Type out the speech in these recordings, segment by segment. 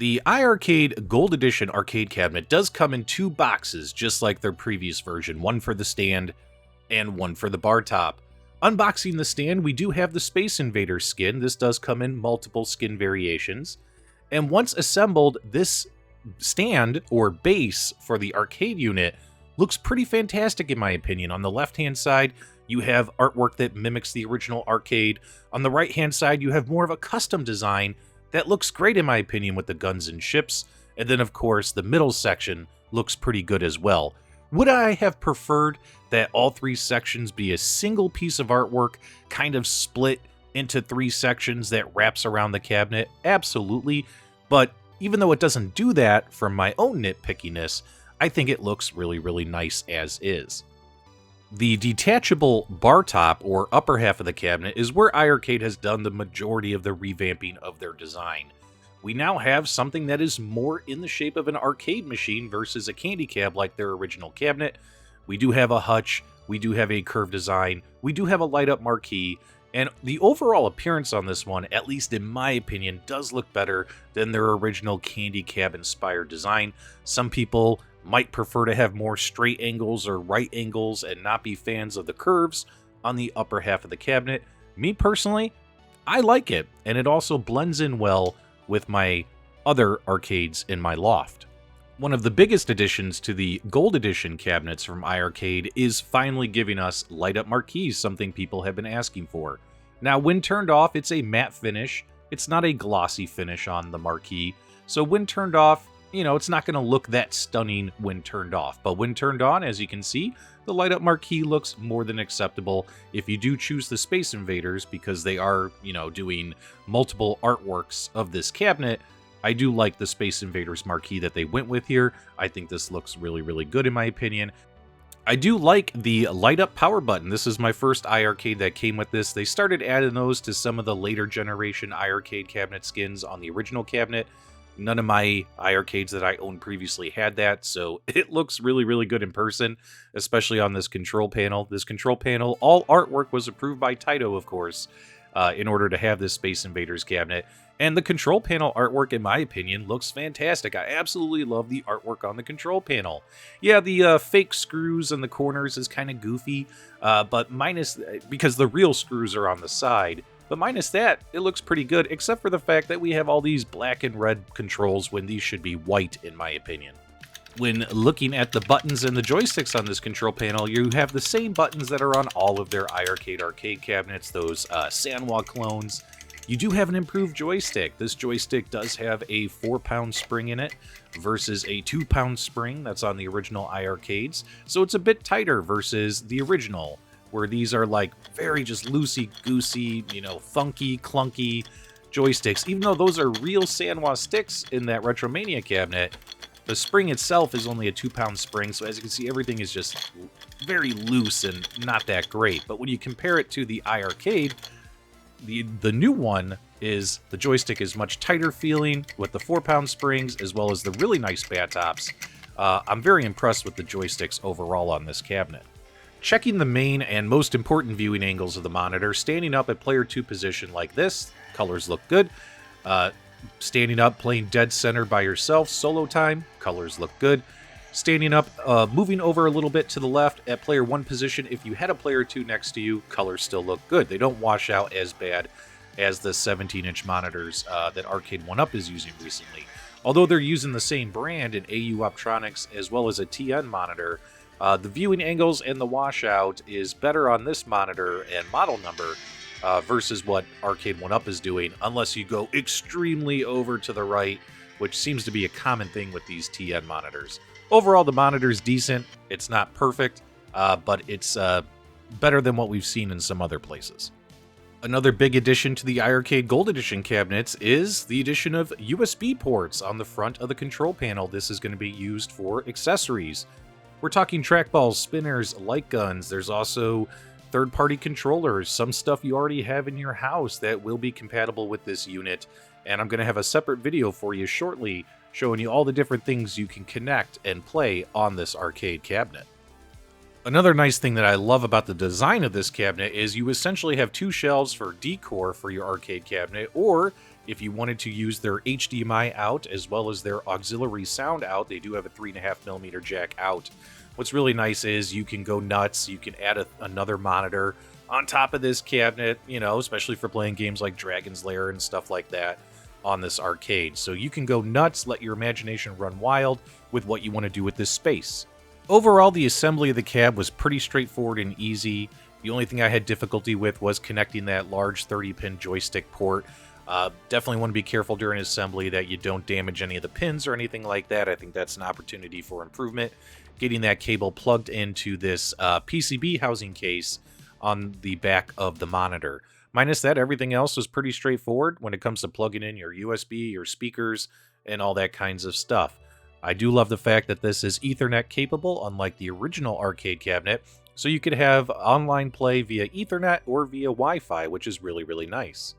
The iiRcade Gold Edition arcade cabinet does come in two boxes, just like their previous version, one for the stand and one for the bar top. Unboxing the stand, we do have the Space Invaders skin. This does come in multiple skin variations. And once assembled, this stand, or base, for the arcade unit looks pretty fantastic in my opinion. On the left-hand side, you have artwork that mimics the original arcade. On the right-hand side, you have more of a custom design that looks great in my opinion with the guns and ships. And then, of course, the middle section looks pretty good as well. Would I have preferred that all three sections be a single piece of artwork, kind of split into three sections that wraps around the cabinet? Absolutely. But even though it doesn't do that, from my own nitpickiness, I think it looks really, really nice as is. The detachable bar top, or upper half of the cabinet, is where iiRcade has done the majority of the revamping of their design. We now have something that is more in the shape of an arcade machine versus a candy cab like their original cabinet. We do have a hutch, we do have a curved design, we do have a light-up marquee, and the overall appearance on this one, at least in my opinion, does look better than their original candy cab-inspired design. Some people might prefer to have more straight angles or right angles and not be fans of the curves on the upper half of the cabinet. Me personally, I like it, and it also blends in well with my other arcades in my loft. One of the biggest additions to the Gold Edition cabinets from iiRcade is finally giving us light-up marquees, something people have been asking for. Now, when turned off, it's a matte finish. It's not a glossy finish on the marquee, so when turned off, it's not going to look that stunning when turned off. But when turned on, as you can see, the light-up marquee looks more than acceptable. If you do choose the Space Invaders, because they are, doing multiple artworks of this cabinet, I do like the Space Invaders marquee that they went with here. I think this looks really, really good in my opinion. I do like the light-up power button. This is my first iiRcade that came with this. They started adding those to some of the later generation iiRcade cabinet skins on the original cabinet. None of my iiRcades that I owned previously had that, so it looks really, really good in person, especially on this control panel. This control panel, all artwork was approved by Taito, of course, in order to have this Space Invaders cabinet. And the control panel artwork, in my opinion, looks fantastic. I absolutely love the artwork on the control panel. Yeah, the fake screws in the corners is kind of goofy, but because the real screws are on the side. But minus that, it looks pretty good, except for the fact that we have all these black and red controls when these should be white, in my opinion. When looking at the buttons and the joysticks on this control panel, you have the same buttons that are on all of their iiRcade arcade cabinets, those Sanwa clones. You do have an improved joystick. This joystick does have a 4-pound spring in it versus a 2-pound spring that's on the original iiRcades, so it's a bit tighter versus the original, where these are like very just loosey-goosey, funky, clunky joysticks. Even though those are real Sanwa sticks in that RetroMania cabinet, the spring itself is only a 2-pound spring, so as you can see, everything is just very loose and not that great. But when you compare it to the iiRcade, the new one is, the joystick is much tighter feeling with the 4-pound springs, as well as the really nice bat tops. I'm very impressed with the joysticks overall on this cabinet. Checking the main and most important viewing angles of the monitor, standing up at player 2 position like this, colors look good. Standing up, playing dead center by yourself, solo time, colors look good. Standing up, moving over a little bit to the left at player 1 position, if you had a player 2 next to you, colors still look good. They don't wash out as bad as the 17-inch monitors that Arcade 1UP is using recently. Although they're using the same brand in AU Optronics as well as a TN monitor, the viewing angles and the washout is better on this monitor and model number versus what Arcade 1UP is doing, unless you go extremely over to the right, which seems to be a common thing with these TN monitors. Overall, the monitor is decent. It's not perfect, but it's better than what we've seen in some other places. Another big addition to the iiRcade Gold Edition cabinets is the addition of USB ports on the front of the control panel. This is going to be used for accessories. We're talking trackballs, spinners, light guns. There's also third-party controllers, some stuff you already have in your house that will be compatible with this unit. And I'm going to have a separate video for you shortly showing you all the different things you can connect and play on this arcade cabinet. Another nice thing that I love about the design of this cabinet is you essentially have two shelves for decor for your arcade cabinet, or If you wanted to use their HDMI out as well as their auxiliary sound out, they do have a 3.5mm jack out. What's really nice is you can go nuts. You can add another monitor on top of this cabinet, you know, especially for playing games like Dragon's Lair and stuff like that on this arcade. So you can go nuts, let your imagination run wild with what you want to do with this space. Overall, the assembly of the cab was pretty straightforward and easy. The only thing I had difficulty with was connecting that large 30-pin joystick port. Definitely want to be careful during assembly that you don't damage any of the pins or anything like that. I think that's an opportunity for improvement. Getting that cable plugged into this PCB housing case on the back of the monitor. Minus that, everything else was pretty straightforward when it comes to plugging in your USB, your speakers, and all that kinds of stuff. I do love the fact that this is Ethernet capable, unlike the original arcade cabinet, so you could have online play via Ethernet or via Wi-Fi, which is really, really nice.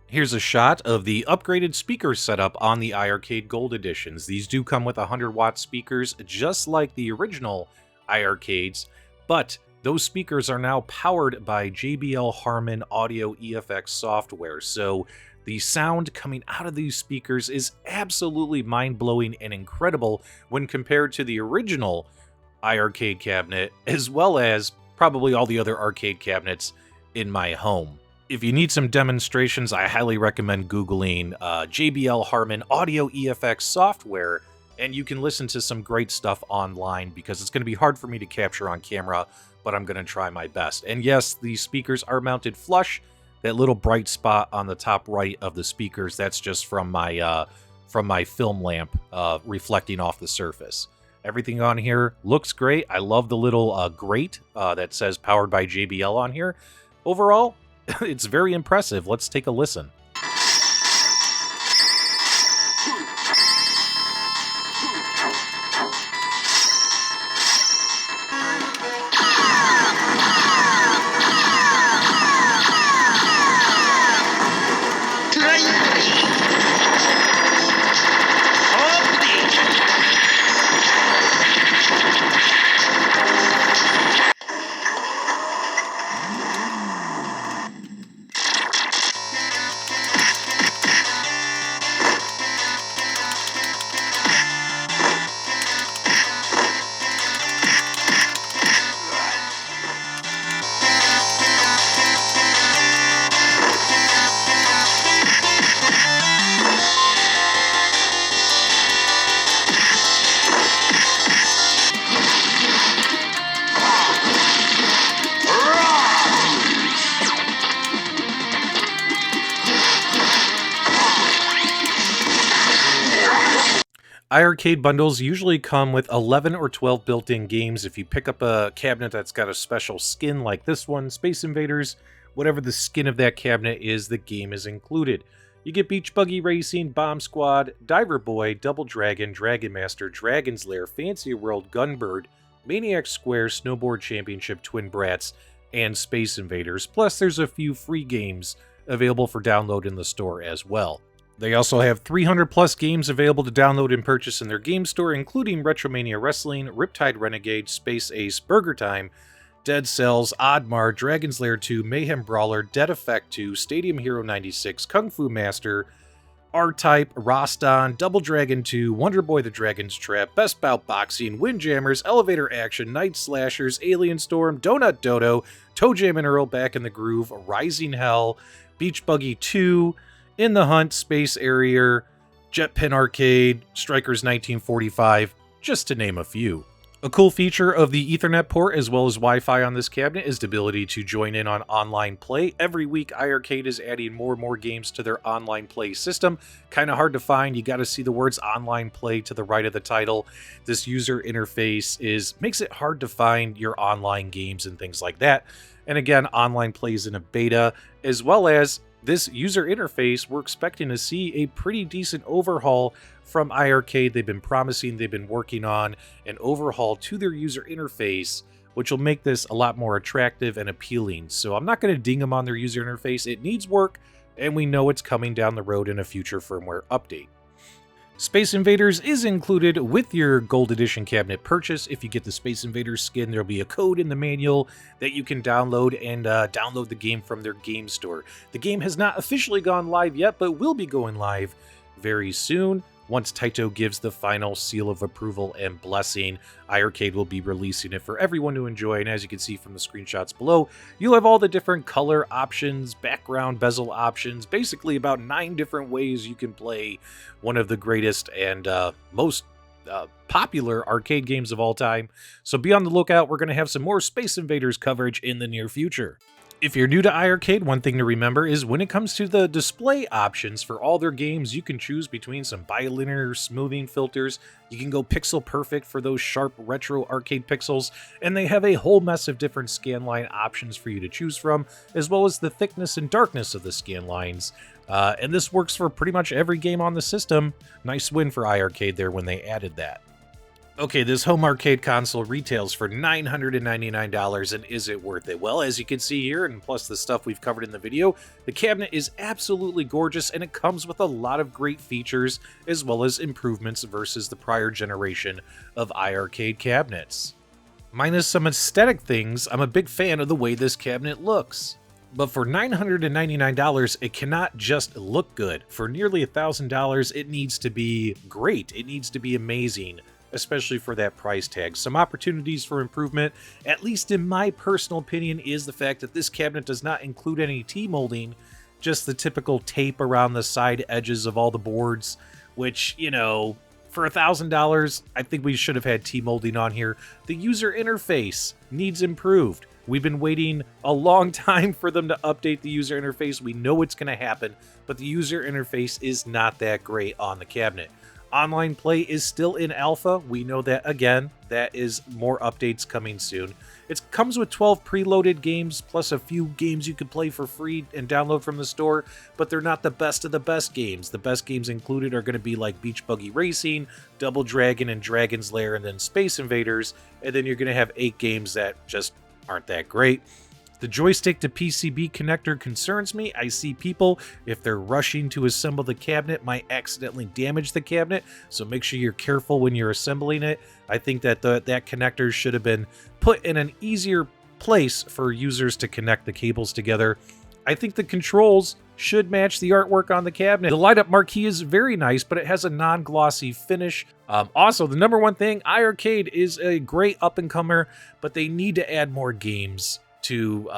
Here's a shot of the upgraded speaker setup on the iiRcade Gold Editions. These do come with 100-watt speakers, just like the original iiRcades, but those speakers are now powered by JBL Harman Audio EFX software, so the sound coming out of these speakers is absolutely mind-blowing and incredible when compared to the original iiRcade cabinet, as well as probably all the other arcade cabinets in my home. If you need some demonstrations, I highly recommend Googling JBL Harman Audio EFX software, and you can listen to some great stuff online because it's going to be hard for me to capture on camera, but I'm going to try my best. And yes, the speakers are mounted flush. That little bright spot on the top right of the speakers, that's just from my film lamp reflecting off the surface. Everything on here looks great. I love the little grate that says powered by JBL on here. Overall, it's very impressive. Let's take a listen. iiRcade bundles usually come with 11 or 12 built-in games. If you pick up a cabinet that's got a special skin like this one, Space Invaders, whatever the skin of that cabinet is, the game is included. You get Beach Buggy Racing, Bomb Squad, Diver Boy, Double Dragon, Dragon Master, Dragon's Lair, Fancy World, Gunbird, Maniac Square, Snowboard Championship, Twin Brats, and Space Invaders. Plus, there's a few free games available for download in the store as well. They also have 300 plus games available to download and purchase in their game store, including RetroMania Wrestling, Riptide Renegade, Space Ace, Burger Time, Dead Cells, Oddmar, Dragon's Lair 2, Mayhem Brawler, Dead Effect 2, Stadium Hero 96, Kung Fu Master, R-Type, Roston, Double Dragon 2, Wonder Boy the Dragon's Trap, Best Bout Boxing, Windjammers, Elevator Action, Night Slashers, Alien Storm, Donut Dodo, Toe Jam and Earl Back in the Groove, Rising Hell, Beach Buggy 2, In the Hunt, Space Harrier, Jet Pin Arcade, Strikers 1945, just to name a few. A cool feature of the Ethernet port as well as Wi-Fi on this cabinet is the ability to join in on online play. Every week, iiRcade is adding more and more games to their online play system. Kind of hard to find. You got to see the words online play to the right of the title. This user interface makes it hard to find your online games and things like that. And again, online play is in a beta, as well as this user interface, we're expecting to see a pretty decent overhaul from iiRcade. They've been promising, they've been working on an overhaul to their user interface, which will make this a lot more attractive and appealing. So I'm not going to ding them on their user interface. It needs work, and we know it's coming down the road in a future firmware update. Space Invaders is included with your Gold Edition cabinet purchase. If you get the Space Invaders skin, there'll be a code in the manual that you can download and download the game from their game store. The game has not officially gone live yet, but will be going live very soon. Once Taito gives the final seal of approval and blessing, iiRcade will be releasing it for everyone to enjoy, and as you can see from the screenshots below, you'll have all the different color options, background bezel options, basically about 9 different ways you can play one of the greatest and most popular arcade games of all time. So be on the lookout, we're going to have some more Space Invaders coverage in the near future. If you're new to iiRcade, one thing to remember is when it comes to the display options for all their games, you can choose between some bilinear smoothing filters. You can go pixel perfect for those sharp retro arcade pixels, and they have a whole mess of different scanline options for you to choose from, as well as the thickness and darkness of the scanlines. And this works for pretty much every game on the system. Nice win for iiRcade there when they added that. Okay, this home arcade console retails for $999, and is it worth it? Well, as you can see here, and plus the stuff we've covered in the video, the cabinet is absolutely gorgeous, and it comes with a lot of great features, as well as improvements versus the prior generation of iiRcade cabinets. Minus some aesthetic things, I'm a big fan of the way this cabinet looks. But for $999, it cannot just look good. For nearly $1,000, it needs to be great. It needs to be amazing, especially for that price tag. Some opportunities for improvement, at least in my personal opinion, is the fact that this cabinet does not include any T-molding, just the typical tape around the side edges of all the boards, which, you know, for $1,000, I think we should have had T-molding on here. The user interface needs improved. We've been waiting a long time for them to update the user interface. We know it's going to happen, but the user interface is not that great on the cabinet. Online play is still in alpha. We know that, again, that is more updates coming soon. It comes with 12 preloaded games, plus a few games you can play for free and download from the store, but they're not the best of the best games. The best games included are going to be like Beach Buggy Racing, Double Dragon and Dragon's Lair, and then Space Invaders, and then you're going to have 8 games that just aren't that great. The joystick to PCB connector concerns me. I see people, if they're rushing to assemble the cabinet, might accidentally damage the cabinet, so make sure you're careful when you're assembling it. I think that that connector should have been put in an easier place for users to connect the cables together. I think the controls should match the artwork on the cabinet. The light-up marquee is very nice, but it has a non-glossy finish. Also, the number one thing, iiRcade is a great up-and-comer, but they need to add more games to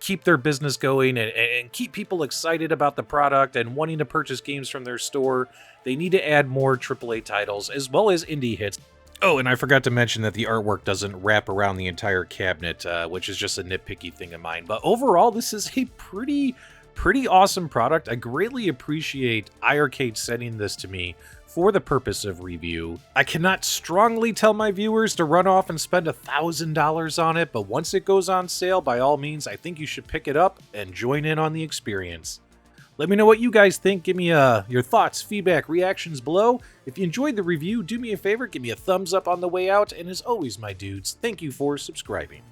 keep their business going and keep people excited about the product and wanting to purchase games from their store. They need to add more AAA titles as well as indie hits. Oh, and I forgot to mention that the artwork doesn't wrap around the entire cabinet, which is just a nitpicky thing of mine. But overall, this is a pretty awesome product. I greatly appreciate iiRcade sending this to me for the purpose of review. I cannot strongly tell my viewers to run off and spend $1,000 on it, but once it goes on sale, by all means, I think you should pick it up and join in on the experience. Let me know what you guys think. Give me your thoughts, feedback, reactions below. If you enjoyed the review, do me a favor, give me a thumbs up on the way out, and as always, my dudes, thank you for subscribing.